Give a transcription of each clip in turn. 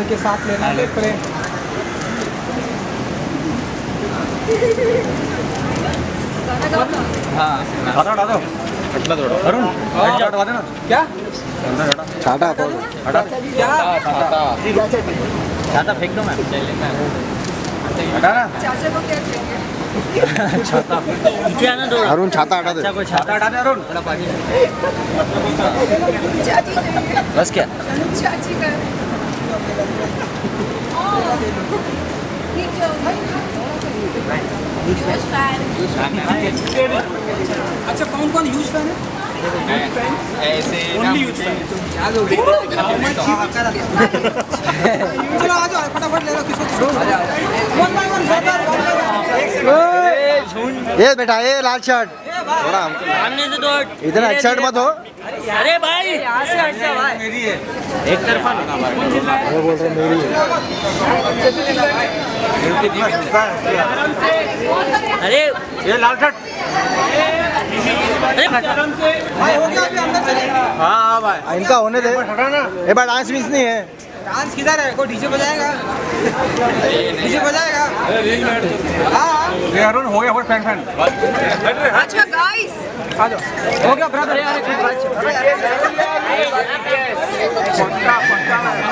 बच्चे के साथ लेना ले प्रेम। हाँ हटा दो हटना थोड़ा अरुण हटवा देना क्या छाटा हटा क्या छाता फेंक दो मैं हटा ना चाचा को क्या चाहिए? छाता नीचे आना थोड़ा अरुण छाता हटा दे। अच्छा कोई छाता हटा दे अरुण थोड़ा पानी चाची चाहिए। बस क्या चाची का अच्छा कौन कौन यूज फैन है? ऐसे ओनली यूज फैन। चलो आ जाओ फटाफट ले लो किसको वन बाय वन ये बेटा ये लाल शर्ट थोड़ा सामने से दो इतना एक्साइट मत हो। अरे भाई यहाँ से हट जा भाई मेरी है एक तरफा ना भाई वो बोल रहे मेरी है। अरे ये लाल शर्ट अरे भाई हो गया अभी अंदर चले। हाँ भाई इनका होने दे ये बार डांस मिस नहीं है। डांस किधर है? कोई डीजे बजाएगा? डीजे बजाएगा? हाँ ये अरुण हो गया फैन फैन अच्छा गाइस आ जाओ हो गया ब्रदर।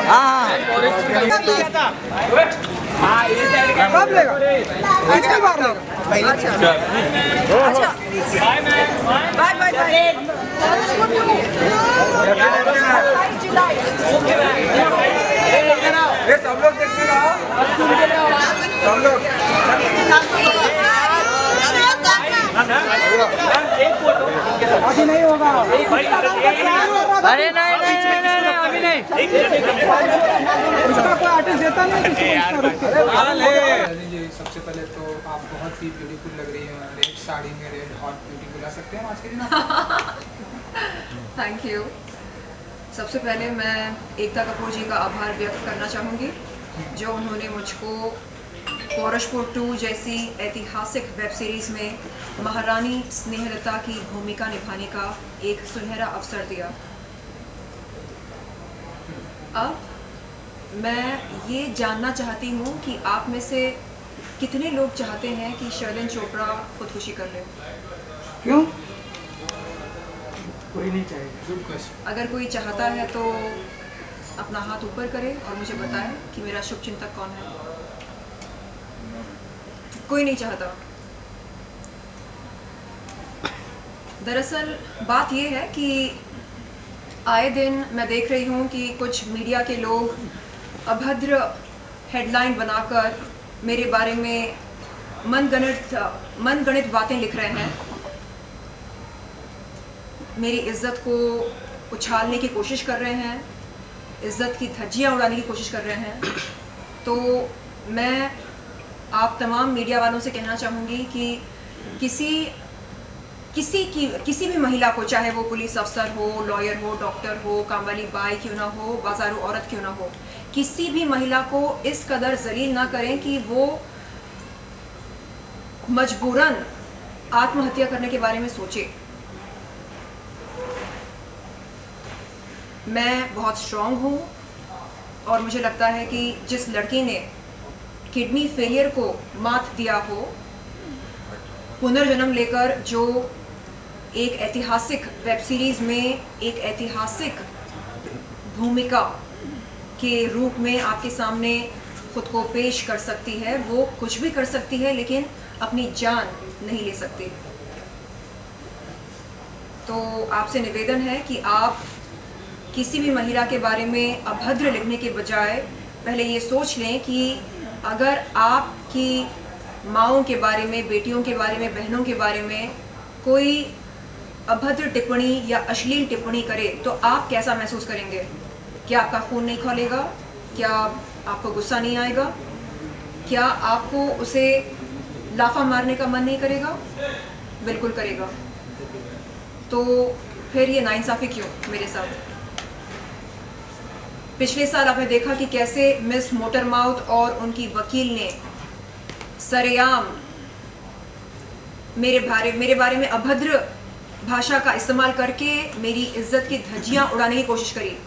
हाँ कब लेगा? कितनी बार लेगा? अच्छा अच्छा बाय बाय बाय। ये सब लोग देखने आओ सब लोग। अभी नहीं होगा। अरे नहीं अभी नहीं उसका कोई आर्टिस्ट देता नहीं जी। सबसे पहले तो आप बहुत ही ब्यूटीफुल लग रही हैं। रेड साड़ी में रेड हॉट ब्यूटी बुला सकते हैं आज के दिन? Thank you. सबसे पहले मैं एकता कपूर जी का आभार व्यक्त करना चाहूँगी जो उन्होंने मुझको पौरशपुर 2 जैसी ऐतिहासिक वेब सीरीज़ में महारानी स्नेहलता की भूमिका निभाने का एक सुनहरा अवसर दिया। अब मैं ये जानना चाहती हूँ कि आप में से कितने लोग चाहते हैं कि शर्लिन चोपड़ा खुदकुशी कर ले? क्यों? कोई नहीं चाहेगा। Good question. अगर कोई चाहता है तो अपना हाथ ऊपर करे और मुझे बताएं कि मेरा शुभचिंतक कौन है। कोई नहीं चाहता। दरअसल बात यह है कि आए दिन मैं देख रही हूँ कि कुछ मीडिया के लोग अभद्र हेडलाइन बनाकर मेरे बारे में मनगढ़ंत बातें लिख रहे हैं। मेरी इज्जत को उछालने की कोशिश कर रहे हैं, इज्जत की धज्जियाँ उड़ाने की कोशिश कर रहे हैं। तो मैं आप तमाम मीडिया वालों से कहना चाहूँगी कि किसी भी महिला को, चाहे वो पुलिस अफसर हो, लॉयर हो, डॉक्टर हो, काम वाली बाई क्यों ना हो, बाजारू औरत क्यों ना हो, किसी भी महिला को इस कदर जलील ना करें कि वो मजबूरन आत्महत्या करने के बारे में सोचे। मैं बहुत स्ट्रॉन्ग हूँ और मुझे लगता है कि जिस लड़की ने किडनी फेलियर को मात दिया हो, पुनर्जन्म लेकर जो एक ऐतिहासिक वेब सीरीज़ में एक ऐतिहासिक भूमिका के रूप में आपके सामने खुद को पेश कर सकती है, वो कुछ भी कर सकती है लेकिन अपनी जान नहीं ले सकती। तो आपसे निवेदन है कि आप किसी भी महिला के बारे में अभद्र लिखने के बजाय पहले ये सोच लें कि अगर आपकी माँओं के बारे में, बेटियों के बारे में, बहनों के बारे में कोई अभद्र टिप्पणी या अश्लील टिप्पणी करे तो आप कैसा महसूस करेंगे? क्या आपका खून नहीं खौलेगा? क्या आपको गुस्सा नहीं आएगा? क्या आपको उसे लाफा मारने का मन नहीं करेगा? बिल्कुल करेगा। तो फिर ये नाइंसाफ़ी क्यों मेरे साथ? पिछले साल आपने देखा कि कैसे मिस मोटरमाउथ और उनकी वकील ने सरेआम मेरे बारे में अभद्र भाषा का इस्तेमाल करके मेरी इज्जत की धज्जियां उड़ाने की कोशिश करी।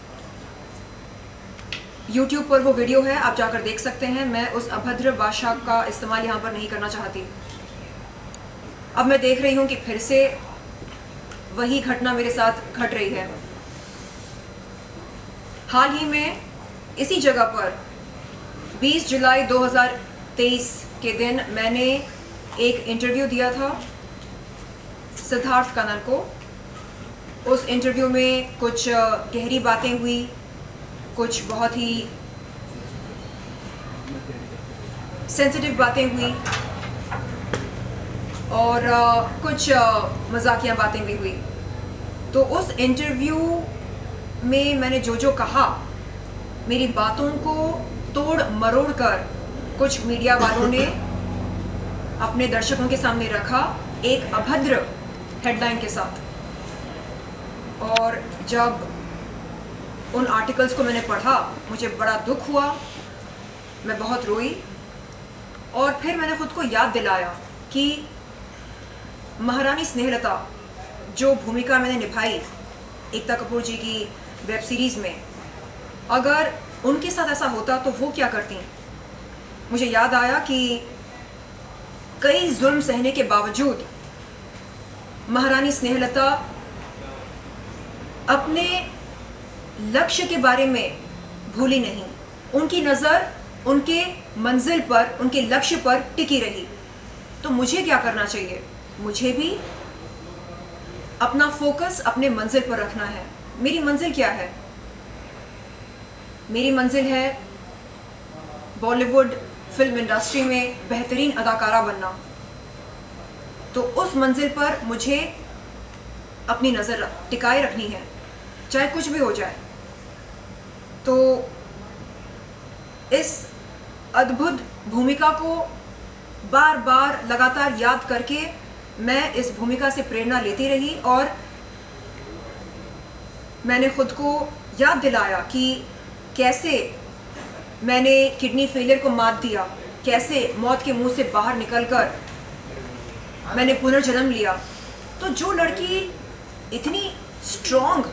YouTube पर वो वीडियो है, आप जाकर देख सकते हैं। मैं उस अभद्र भाषा का इस्तेमाल यहाँ पर नहीं करना चाहती। अब मैं देख रही हूँ कि फिर से वही घटना मेरे साथ घट रही है। हाल ही में इसी जगह पर 20 जुलाई 2023 के दिन मैंने एक इंटरव्यू दिया था सिद्धार्थ कनल को। उस इंटरव्यू में कुछ गहरी बातें हुई, कुछ बहुत ही सेंसिटिव बातें हुई और कुछ मजाकिया बातें भी हुई। तो उस इंटरव्यू में मैंने जो कहा, मेरी बातों को तोड़ मरोड़ कर कुछ मीडिया वालों ने अपने दर्शकों के सामने रखा एक अभद्र हेडलाइन के साथ। और जब उन आर्टिकल्स को मैंने पढ़ा, मुझे बड़ा दुख हुआ, मैं बहुत रोई। और फिर मैंने खुद को याद दिलाया कि महारानी स्नेहलता जो भूमिका मैंने निभाई एकता कपूर जी की वेब सीरीज़ में, अगर उनके साथ ऐसा होता तो वो क्या करती। मुझे याद आया कि कई जुल्म सहने के बावजूद महारानी स्नेहलता अपने लक्ष्य के बारे में भूली नहीं। उनकी नज़र उनके मंजिल पर, उनके लक्ष्य पर टिकी रही। तो मुझे क्या करना चाहिए? मुझे भी अपना फोकस अपने मंजिल पर रखना है। मेरी मंजिल क्या है? मेरी मंजिल है बॉलीवुड फिल्म इंडस्ट्री में बेहतरीन अदाकारा बनना। तो उस मंजिल पर मुझे अपनी नज़र टिकाए रखनी है, चाहे कुछ भी हो जाए। तो इस अद्भुत भूमिका को बार बार लगातार याद करके मैं इस भूमिका से प्रेरणा लेती रही और मैंने खुद को याद दिलाया कि कैसे मैंने किडनी फेलियर को मात दिया, कैसे मौत के मुंह से बाहर निकलकर मैंने पुनर्जन्म लिया। तो जो लड़की इतनी स्ट्रॉन्ग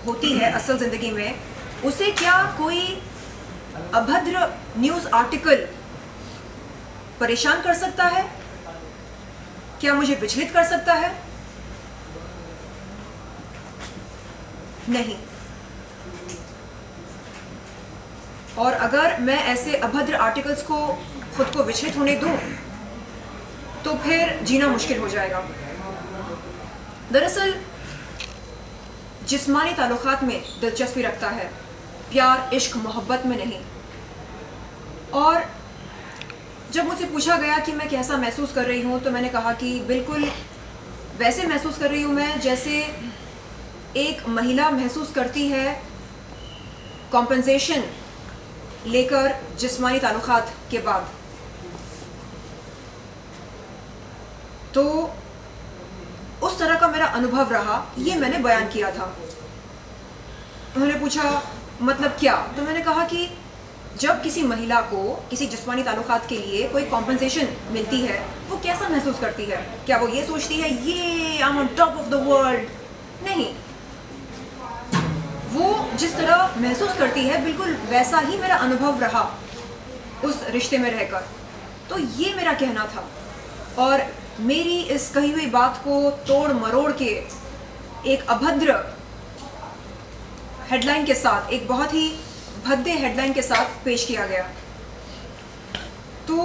होती है असल ज़िंदगी में, उसे क्या कोई अभद्र न्यूज़ आर्टिकल परेशान कर सकता है? क्या मुझे विचलित कर सकता है? नहीं। और अगर मैं ऐसे अभद्र आर्टिकल्स को खुद को विचलित होने दूं तो फिर जीना मुश्किल हो जाएगा। दरअसल जिस्मानी ताल्लुकात में दिलचस्पी रखता है, प्यार इश्क मोहब्बत में नहीं। और जब मुझसे पूछा गया कि मैं कैसा महसूस कर रही हूँ, तो मैंने कहा कि बिल्कुल वैसे महसूस कर रही हूँ मैं जैसे एक महिला महसूस करती है कॉम्पेंसेशन लेकर जिस्मानी ताल्लुकात के बाद। तो उस तरह का मेरा अनुभव रहा, ये मैंने बयान किया था। उन्होंने पूछा मतलब क्या? तो मैंने कहा कि जब किसी महिला को किसी जिस्मानी ताल्लुकात के लिए कोई कॉम्पेंसेशन मिलती है, वो कैसा महसूस करती है? क्या वो ये सोचती है ये I am on top of the world? नहीं, वो जिस तरह महसूस करती है बिल्कुल वैसा ही मेरा अनुभव रहा उस रिश्ते में रहकर। तो ये मेरा कहना था। और मेरी इस कही हुई बात को तोड़ मरोड़ के एक अभद्र हेडलाइन के साथ, एक बहुत ही भद्दे हेडलाइन के साथ पेश किया गया। तो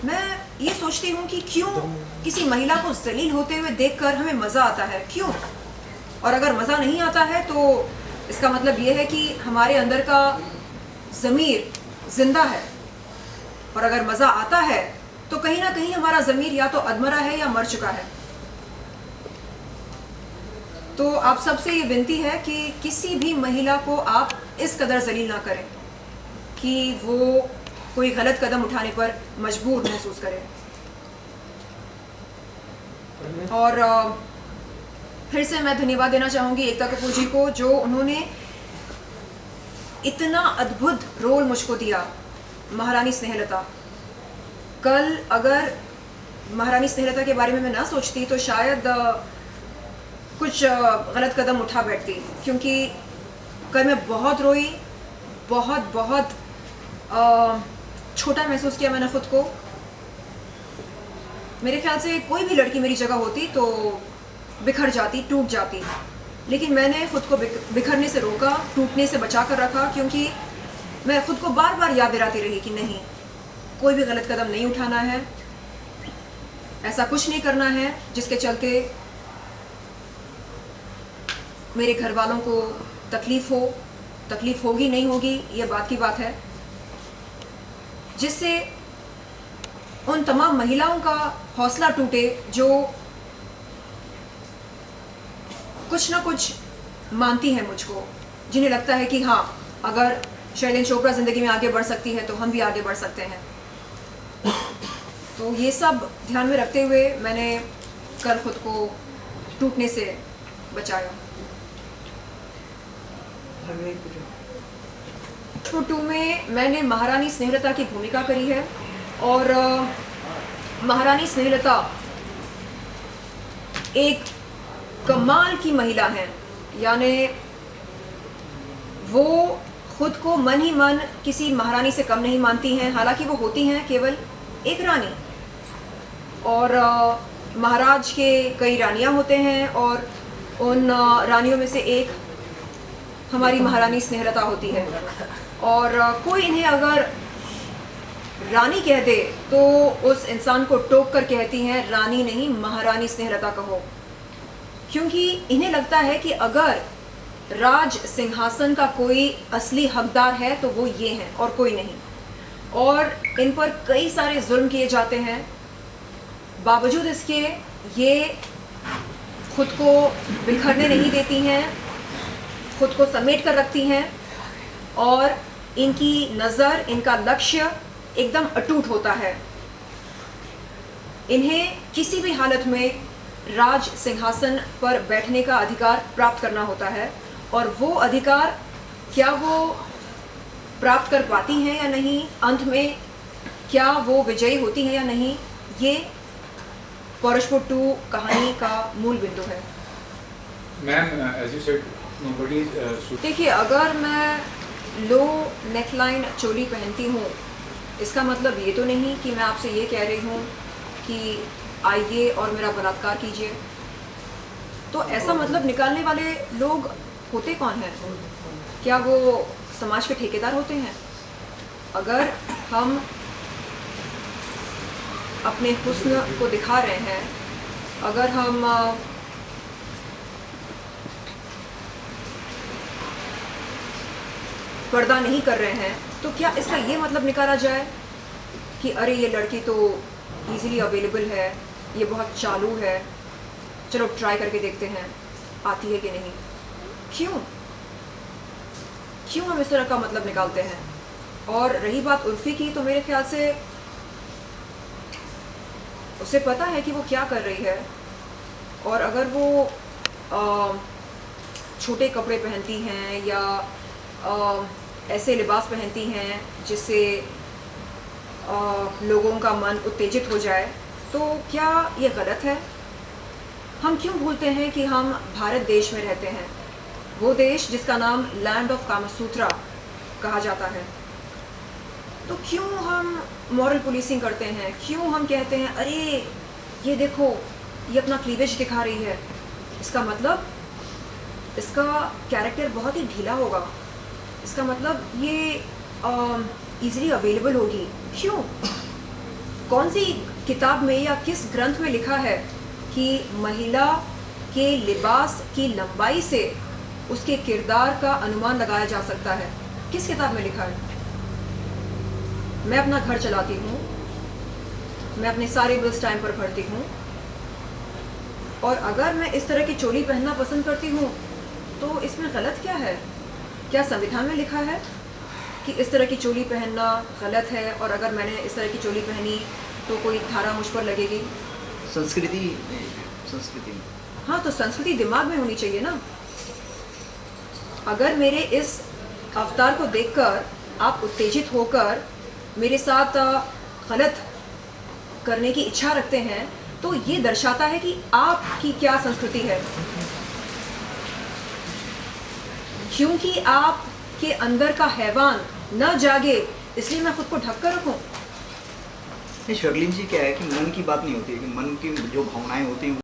मैं ये सोचती हूँ कि क्यों किसी महिला को जलील होते हुए देखकर हमें मज़ा आता है? क्यों? और अगर मज़ा नहीं आता है तो इसका मतलब ये है कि हमारे अंदर का ज़मीर ज़िंदा है। और अगर मज़ा आता है तो कहीं ना कहीं हमारा ज़मीर या तो अधमरा है या मर चुका है। तो आप सबसे ये विनती है कि किसी भी महिला को आप इस कदर जलील ना करें कि वो कोई गलत कदम उठाने पर मजबूर महसूस करे। और फिर से मैं धन्यवाद देना चाहूँगी एकता कपूर जी को, जो उन्होंने इतना अद्भुत रोल मुझको दिया महारानी स्नेहलता। कल अगर महारानी स्नेहलता के बारे में मैं ना सोचती तो शायद कुछ गलत कदम उठा बैठती, क्योंकि कल मैं बहुत रोई, बहुत बहुत छोटा महसूस किया मैंने खुद को। मेरे ख्याल से कोई भी लड़की मेरी जगह होती तो बिखर जाती, टूट जाती, लेकिन मैंने खुद को बिखरने से रोका, टूटने से बचा कर रखा, क्योंकि मैं खुद को बार बार याद दिलाती रही कि नहीं, कोई भी गलत कदम नहीं उठाना है, ऐसा कुछ नहीं करना है जिसके चलते मेरे घर वालों को तकलीफ होगी नहीं होगी ये बात की बात है, जिससे उन तमाम महिलाओं का हौसला टूटे जो कुछ ना कुछ मानती हैं मुझको, जिन्हें लगता है कि हाँ, अगर शैलेंद्र चोपड़ा ज़िंदगी में आगे बढ़ सकती है तो हम भी आगे बढ़ सकते हैं। तो ये सब ध्यान में रखते हुए मैंने कल खुद को टूटने से बचाया। तो 2 में मैंने महारानी स्नेहलता की भूमिका करी है, और महारानी स्नेहलता एक कमाल की महिला हैं, यानी वो खुद को मन ही मन किसी महारानी से कम नहीं मानती हैं, हालांकि वो होती हैं केवल एक रानी, और महाराज के कई रानियां होते हैं, और उन रानियों में से एक हमारी महारानी स्नेहलता होती है। और कोई इन्हें अगर रानी कह दे तो उस इंसान को टोक कर कहती हैं, रानी नहीं, महारानी स्नेहलता कहो, क्योंकि इन्हें लगता है कि अगर राज सिंहासन का कोई असली हकदार है तो वो ये हैं और कोई नहीं। और इन पर कई सारे जुल्म किए जाते हैं, बावजूद इसके ये खुद को बिखरने नहीं देती हैं, खुद को समेट कर रखती हैं, और इनकी नज़र, इनका लक्ष्य एकदम अटूट होता है। इन्हें किसी भी हालत में राज सिंहासन पर बैठने का अधिकार प्राप्त करना होता है, और वो अधिकार क्या वो प्राप्त कर पाती हैं या नहीं, अंत में क्या वो विजयी होती हैं या नहीं, ये पौरुषपुट 2 कहानी का मूल बिंदु है। Ma'am, as you said, nobody should. देखिए, अगर मैं लो नेकलाइन चोली पहनती हूँ, इसका मतलब ये तो नहीं कि मैं आपसे ये कह रही हूँ कि आइए और मेरा बलात्कार कीजिए। तो ऐसा मतलब निकालने वाले लोग होते कौन हैं? क्या वो समाज के ठेकेदार होते हैं? अगर हम अपने हुस्न को दिखा रहे हैं, अगर हम पर्दा नहीं कर रहे हैं, तो क्या इसका ये मतलब निकाला जाए कि अरे ये लड़की तो इजीली अवेलेबल है, ये बहुत चालू है, चलो ट्राई करके देखते हैं आती है कि नहीं। क्यों हम इस तरह का मतलब निकालते हैं? और रही बात उर्फी की, तो मेरे ख्याल से उसे पता है कि वो क्या कर रही है, और अगर वो छोटे कपड़े पहनती हैं या ऐसे लिबास पहनती हैं जिससे लोगों का मन उत्तेजित हो जाए, तो क्या ये गलत है? हम क्यों भूलते हैं कि हम भारत देश में रहते हैं, वो देश जिसका नाम लैंड ऑफ कामसूत्रा कहा जाता है। तो क्यों हम मॉरल पुलिसिंग करते हैं? क्यों हम कहते हैं अरे ये देखो, ये अपना क्लीवेज दिखा रही है, इसका मतलब इसका कैरेक्टर बहुत ही ढीला होगा, इसका मतलब ये इजीली अवेलेबल होगी। क्यों? कौन सी किताब में या किस ग्रंथ में लिखा है कि महिला के लिबास की लंबाई से उसके किरदार का अनुमान लगाया जा सकता है? किस किताब में लिखा है? मैं अपना घर चलाती हूँ, मैं अपने सारे बिल्स टाइम पर भरती हूँ, और अगर मैं इस तरह की चोली पहनना पसंद करती हूँ तो इसमें गलत क्या है? क्या संविधान में लिखा है कि इस तरह की चोली पहनना गलत है, और अगर मैंने इस तरह की चोली पहनी तो कोई धारा मुझ पर लगेगी? संस्कृति हाँ, तो संस्कृति दिमाग में होनी चाहिए ना। अगर मेरे इस अवतार को देखकर आप उत्तेजित होकर मेरे साथ गलत करने की इच्छा रखते हैं, तो ये दर्शाता है कि आपकी क्या संस्कृति है। क्योंकि आप के अंदर का हैवान न जागे, इसलिए मैं खुद को ढक कर रखूं? शर्लिन जी क्या है कि मन की बात नहीं होती है कि मन की जो भावनाएं होती हैं